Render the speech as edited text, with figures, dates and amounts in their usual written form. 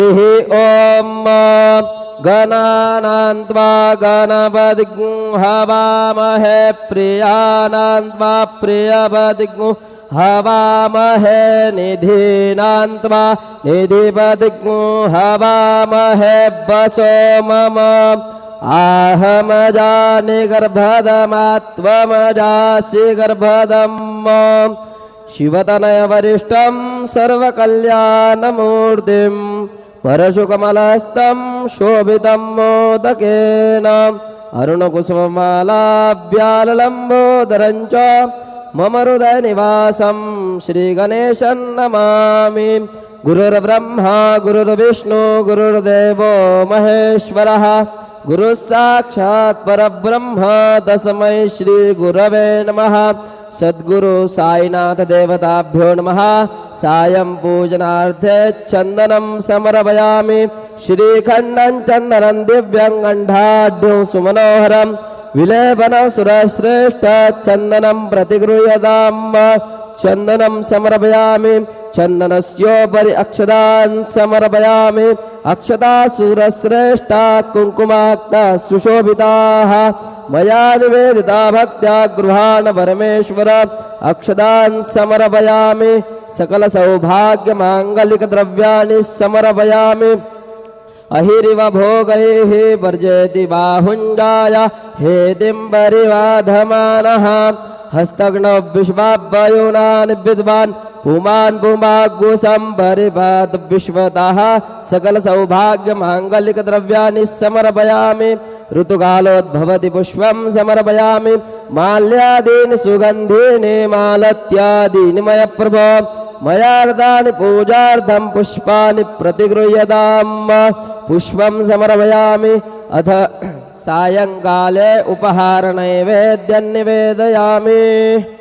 ॐ गणानान्त्वा गणपतिं हवामहे प्रियानान्त्वा प्रियपतिं हवामहे निधीनान्त्वा निधिपतिं हवामहे वसो मम आहमजानि गर्भदमात्वमजासि गर्भदम् शिवतनय वरिष्ठं सर्वकल्याणमूर्तिं परशुकमलस्थं शोभितं मोदकेन अरुणकुसुममालाभ्यालम्बोदरं च मम हृदयनिवासं श्रीगणेशं नमामि। गुरुर्ब्रह्मा गुरुर्विष्णु गुरुर्देवो महेश्वरः गुरुः साक्षात् परब्रह्म तस्मै श्री गुरवे नमः। सद्गुरु साईनाथ देवताभ्यो नमः। सायं पूजनार्थे चन्दनं समर्पयामि। श्रीखण्डं चन्दनं दिव्यं गन्धाढ्यं सुमनोहरं विलेपन सुरश्रेष्ठ चन्दनं प्रतिगृह्यताम्। चन्दनं समर्पयामि। चन्दनस्योपरि अक्षतान् समर्पयामि। अक्षता सुरश्रेष्ठा कुङ्कुमाक्ता सुशोभिताः मया निवेदिता भक्त्या गृहाण परमेश्वर। अक्षतान् समर्पयामि। सकल सौभाग्य मांगलिक द्रव्याणि समर्पयामि। अहिरिव भोगैः वर्जयति बाहुञ्जाय हेदिम्बरिवाधमानः हस्तघ्नौ विश्वाभ्ययूनान् विद्वान् पुमान् पुमाग्गुसंपरिपात विश्वतः सकल सौभाग्य मांगलिक द्रव्याणि समर्पयामि। ऋतुकालोद्भवति पुष्पं समर्पयामि। माल्यादीनि सुगन्धीनि मालत्यादीनि मय प्रभो मयार्दानि पूजार्थं पुष्पाणि प्रतिगृह्यताम्। पुष्पं समर्पयामि। अथ सायंकाले उपहार नैवेद्यं निवेदयामि।